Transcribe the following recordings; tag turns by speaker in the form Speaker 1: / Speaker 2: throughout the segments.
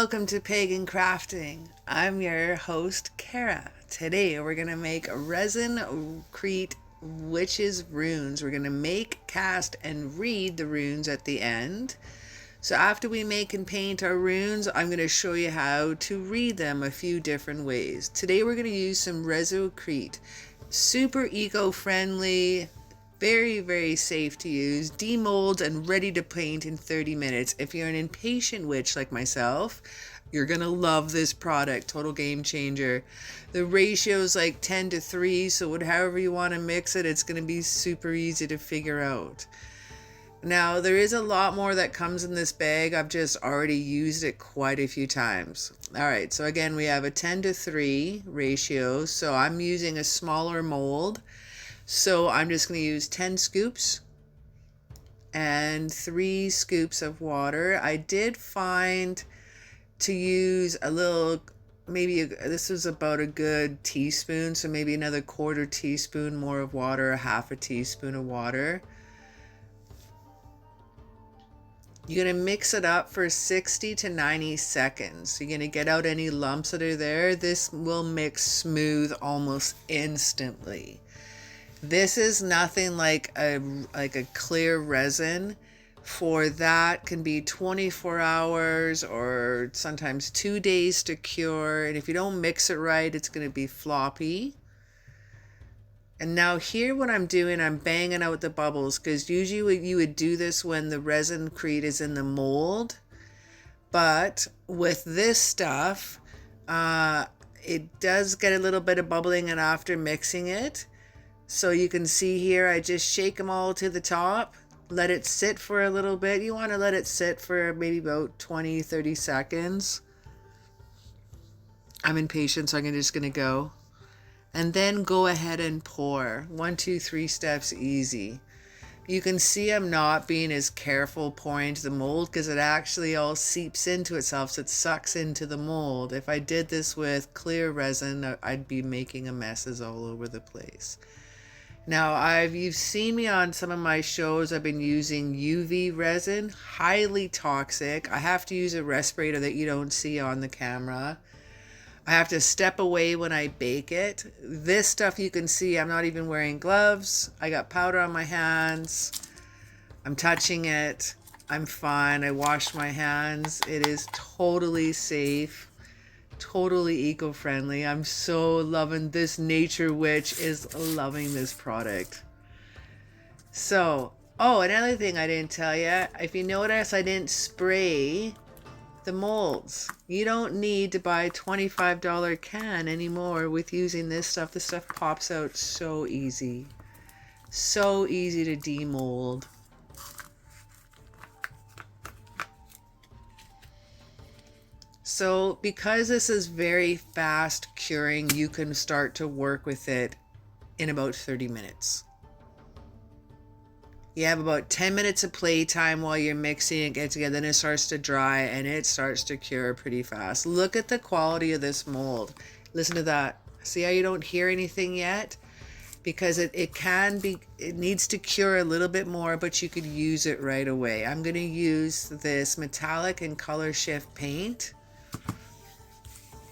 Speaker 1: welcome to Pagan Crafting. I'm your host, Kara. Today we're going to make ResinCrete Witch's runes. We're going to make, cast, and read the runes at the end. So after we make and paint our runes, I'm going to show you how to read them a few different ways. Today we're going to use some ResinCrete. Super eco-friendly, very safe to use, demold and ready to paint in 30 minutes. If you're an impatient witch like myself, you're gonna love this product. Total game changer. The ratio is like 10:3, so however you want to mix it, it's gonna be super easy to figure out. Now there is a lot more that comes in this bag. I've just already used it quite a few times. All right, so again we have a 10:3 ratio, so I'm using a smaller mold. So I'm just going to use 10 scoops and 3 scoops of water. I did find to use a little, this was about a good teaspoon, so maybe another quarter teaspoon more of water, a half a teaspoon of water. You're going to mix it up for 60 to 90 seconds. So you're going to get out any lumps that are there. This will mix smooth almost instantly. This is nothing like a clear resin. For that can be 24 hours or sometimes 2 days to cure. And if you don't mix it right, it's going to be floppy. And now here what I'm doing, I'm banging out the bubbles, because usually you would do this when the ResinCrete is in the mold. But with this stuff, it does get a little bit of bubbling and after mixing it. So you can see here, I just shake them all to the top, let it sit for a little bit. You want to let it sit for maybe about 20-30 seconds. I'm impatient, so I'm just going to go. And then go ahead and pour. 1, 2, 3 steps easy. You can see I'm not being as careful pouring into the mold because it actually all seeps into itself, so it sucks into the mold. If I did this with clear resin, I'd be making a messes all over the place. Now, you've seen me on some of my shows. I've been using UV resin, highly toxic. I have to use a respirator that you don't see on the camera. I have to step away when I bake it. This stuff you can see, I'm not even wearing gloves. I got powder on my hands. I'm touching it. I'm fine. I washed my hands. It is totally safe. Totally eco-friendly. I'm so loving this. Nature Witch is loving this product. So, another thing I didn't tell you. If you notice, I didn't spray the molds. You don't need to buy a $25 can anymore with using this stuff. This stuff pops out so easy. So easy to demold. So because this is very fast curing, you can start to work with it in about 30 minutes. You have about 10 minutes of playtime while you're mixing it, get together, then it starts to dry and it starts to cure pretty fast. Look at the quality of this mold. Listen to that. See how you don't hear anything yet? Because it needs to cure a little bit more, but you could use it right away. I'm going to use this metallic and color shift paint.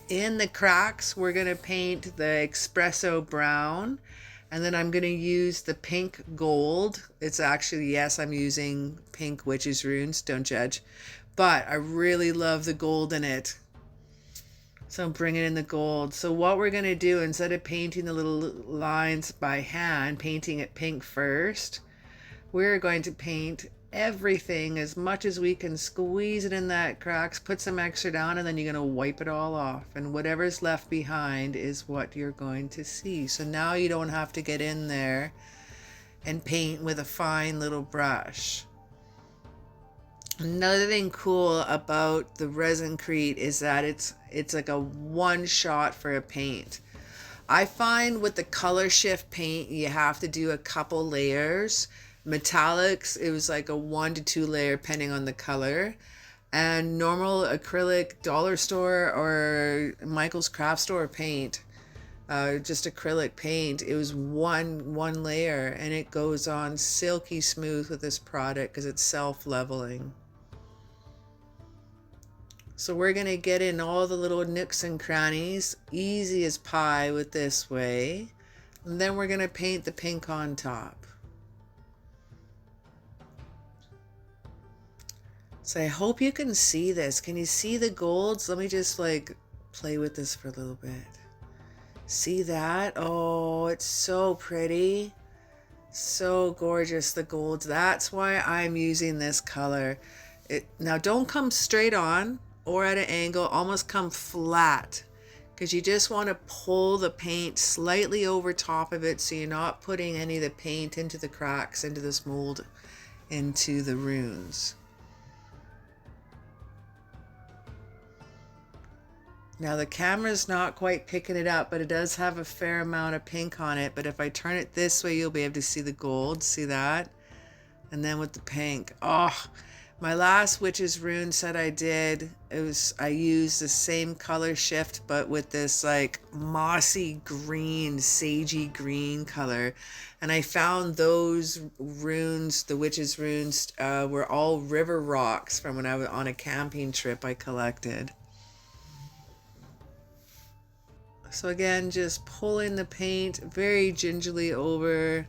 Speaker 1: In the cracks, we're going to paint the espresso brown, and then I'm going to use the pink gold. It's actually, yes, I'm using pink witch's runes, don't judge, but I really love the gold in it. So I'm bringing in the gold. So what we're going to do, instead of painting the little lines by hand, painting it pink first, we're going to paint everything as much as we can, squeeze it in that cracks, put some extra down, and then you're going to wipe it all off, and whatever's left behind is what you're going to see. So now you don't have to get in there and paint with a fine little brush. Another thing cool about the ResinCrete is that it's like a one shot for a paint. I find with the color shift paint you have to do a couple layers. Metallics, it was like a 1 to 2 layer depending on the color, and normal acrylic dollar store or Michael's craft store paint, just acrylic paint, it was one layer, and it goes on silky smooth with this product because it's self-leveling. So we're going to get in all the little nooks and crannies, easy as pie with this way. And then we're going to paint the pink on top. So I hope you can see this. Can you see the golds? Let me just like play with this for a little bit. See that? Oh, it's so pretty. So gorgeous, the golds. That's why I'm using this color. Now don't come straight on or at an angle, almost come flat, because you just want to pull the paint slightly over top of it so you're not putting any of the paint into the cracks, into this mold, into the runes. Now the camera's not quite picking it up, but it does have a fair amount of pink on it. But if I turn it this way, you'll be able to see the gold. See that? And then with the pink. Oh, my last witch's rune set I did, I used the same color shift, but with this like mossy green, sagey green color. And I found those runes, the witch's runes, were all river rocks from when I was on a camping trip I collected. So again, just pulling the paint very gingerly over.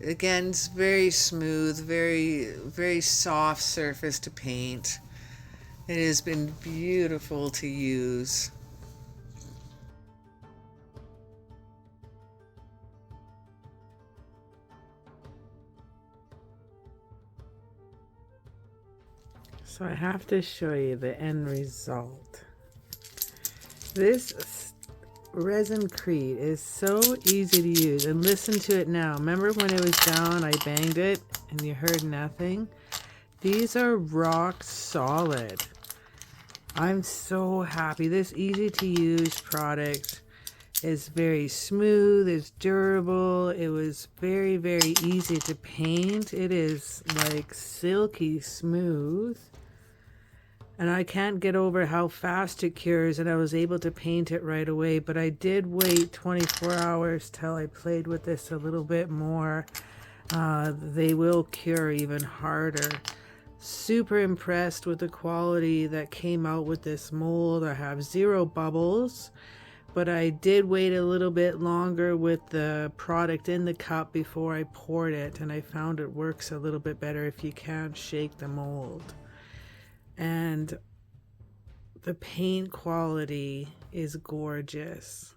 Speaker 1: Again, it's very smooth, very soft surface to paint. It has been beautiful to use. So I have to show you the end result. This ResinCrete is so easy to use, and listen to it now. Remember when it was down, I banged it and you heard nothing? These are rock solid. I'm so happy. This easy to use product is very smooth, it's durable. It was very easy to paint. It is like silky smooth. And I can't get over how fast it cures, and I was able to paint it right away. But I did wait 24 hours till I played with this a little bit more. They will cure even harder. Super impressed with the quality that came out with this mold. I have 0 bubbles, but I did wait a little bit longer with the product in the cup before I poured it, and I found it works a little bit better if you can't shake the mold. And the paint quality is gorgeous.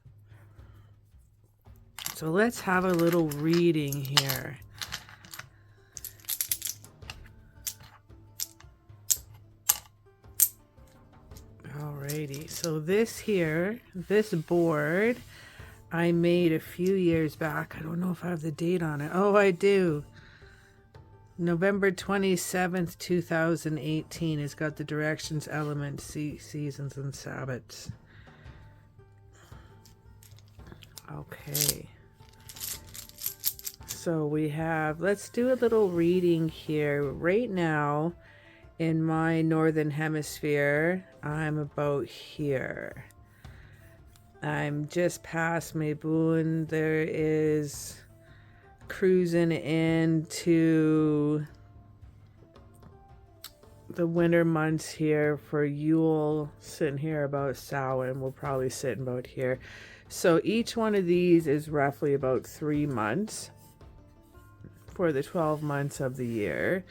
Speaker 1: So let's have a little reading here. Alrighty, so this board I made a few years back. I don't know if I have the date on it. Oh, I do. November 27th, 2018. It's got the directions, elements, seasons, and Sabbats. Okay. So we have, let's do a little reading here. Right now, in my northern hemisphere, I'm about here. I'm just past Mabun. There is cruising into the winter months here for Yule, sitting here about Samhain. We'll probably sit about here. So each one of these is roughly about 3 months for the 12 months of the year.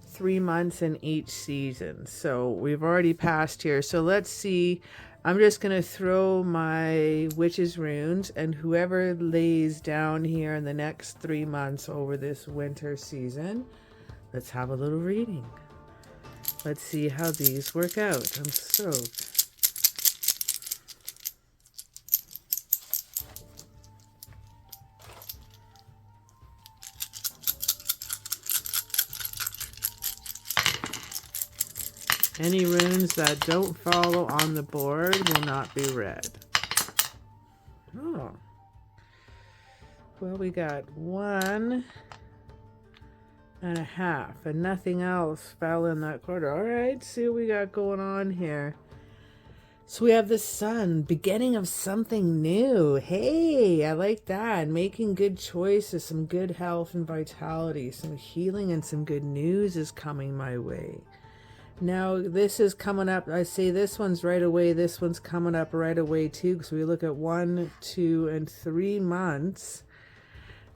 Speaker 1: 3 months in each season. So we've already passed here. So let's see. I'm just going to throw my witch's runes, and whoever lays down here in the next 3 months over this winter season, let's have a little reading. Let's see how these work out. I'm stoked. Any runes that don't follow on the board will not be read. Oh. Well, we got 1.5, and nothing else fell in that quarter. All right, see what we got going on here. So we have the sun, beginning of something new. Hey, I like that. Making good choices, some good health and vitality, some healing, and some good news is coming my way. Now this is coming up. I say this one's right away. This one's coming up right away too, because we look at 1, 2, and 3 months.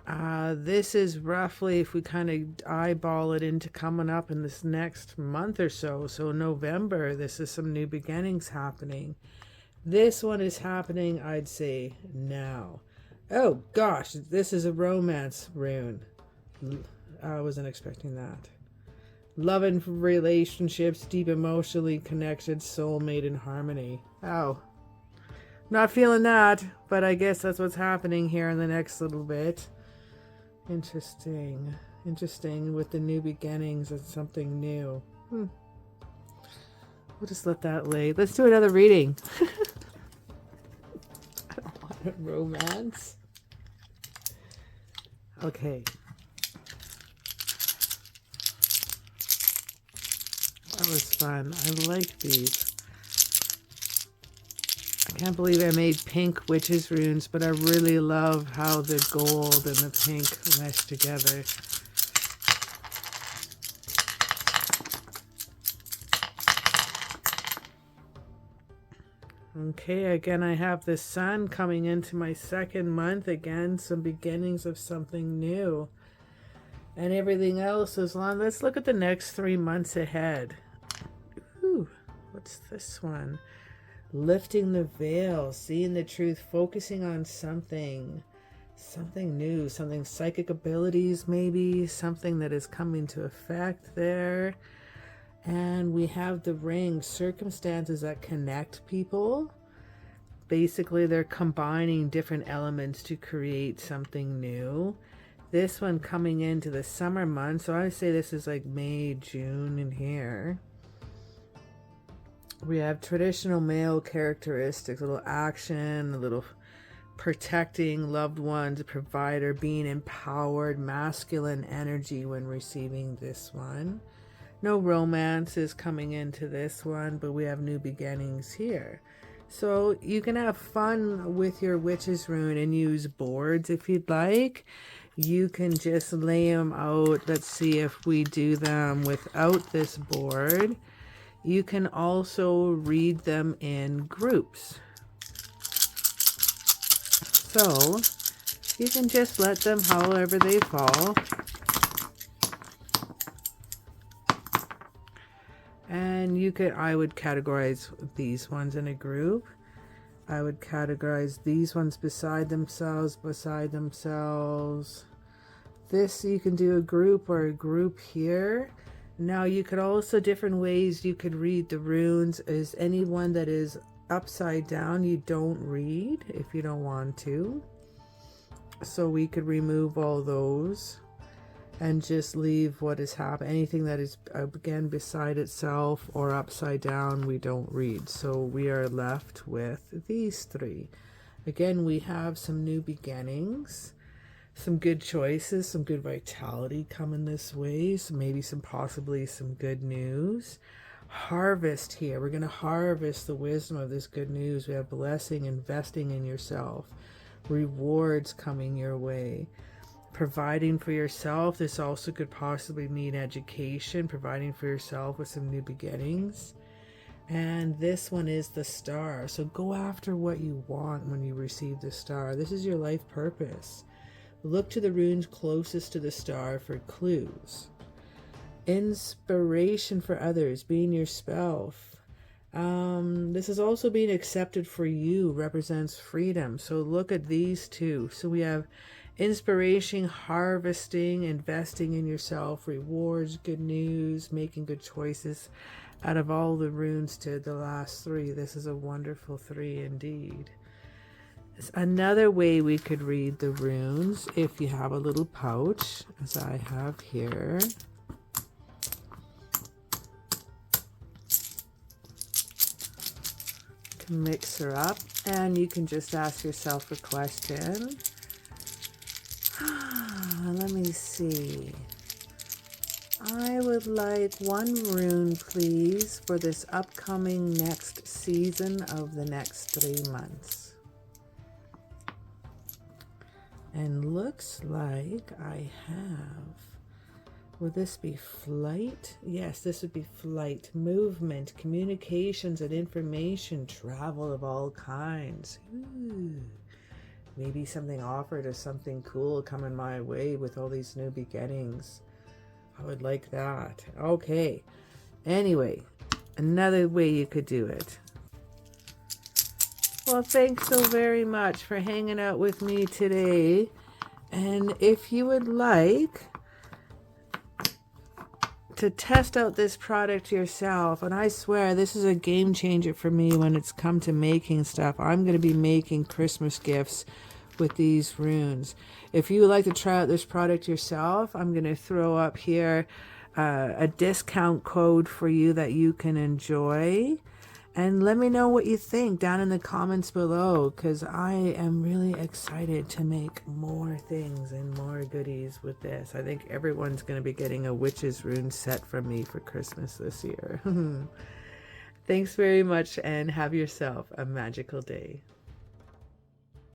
Speaker 1: This is roughly, if we kind of eyeball it into coming up in this next month or so. So November, this is some new beginnings happening. This one is happening, I'd say, now. Oh gosh, this is a romance rune. I wasn't expecting that. Love and relationships, deep emotionally connected, soulmate in harmony. Oh, not feeling that, but I guess that's what's happening here in the next little bit. Interesting. Interesting with the new beginnings and something new. We'll just let that lay. Let's do another reading. I don't want a romance. Okay. That was fun. I like these. I can't believe I made pink witches runes, but I really love how the gold and the pink mesh together. Okay, again I have the sun coming into my second month. Again, some beginnings of something new. And everything else is long. Let's look at the next 3 months ahead. Ooh, what's this one? Lifting the veil, seeing the truth, focusing on something new, something psychic abilities maybe, something that is coming to effect there. And we have the ring, circumstances that connect people. Basically, they're combining different elements to create something new. This one coming into the summer months, so I would say this is like May, June in here. We have traditional male characteristics, a little action, a little protecting loved ones, a provider, being empowered, masculine energy when receiving this one. No romance is coming into this one, but we have new beginnings here. So you can have fun with your witch's rune and use boards if you'd like. You can just lay them out. Let's see if we do them without this board. You can also read them in groups. So you can just let them however they fall. And you could, I would categorize these ones in a group. I would categorize these ones beside themselves. This you can do a group or a group here. Now you could also, different ways you could read the runes is any one that is upside down you don't read if you don't want to. So we could remove all those and just leave what is happening. Anything that is again beside itself or upside down we don't read. So we are left with these 3. Again, we have some new beginnings. Some good choices, some good vitality coming this way. So maybe possibly some good news. Harvest here. We're going to harvest the wisdom of this good news. We have blessing, investing in yourself. Rewards coming your way. Providing for yourself. This also could possibly mean education. Providing for yourself with some new beginnings. And this one is the star. So go after what you want when you receive the star. This is your life purpose. Look to the runes closest to the star for clues. Inspiration for others, being yourself. This is also being accepted for you, represents freedom. So look at these 2. So we have inspiration, harvesting, investing in yourself, rewards, good news, making good choices. Out of all the runes to the last 3, this is a wonderful 3 indeed. Another way we could read the runes, if you have a little pouch, as I have here. You can mix her up, and you can just ask yourself a question. Let me see. I would like 1 rune, please, for this upcoming next season of the next 3 months. And looks like I have Would this be flight? Yes, this would be flight, movement, communications and information, travel of all kinds. Ooh. Maybe something offered or something cool coming my way with all these new beginnings. I would like that. Okay. Anyway, another way you could do it. Well, thanks so very much for hanging out with me today. And if you would like to test out this product yourself, and I swear this is a game changer for me when it's come to making stuff. I'm going to be making Christmas gifts with these runes. If you would like to try out this product yourself, I'm going to throw up here a discount code for you that you can enjoy. And let me know what you think down in the comments below, because I am really excited to make more things and more goodies with this. I think everyone's going to be getting a witch's rune set from me for Christmas this year. Thanks very much and have yourself a magical day.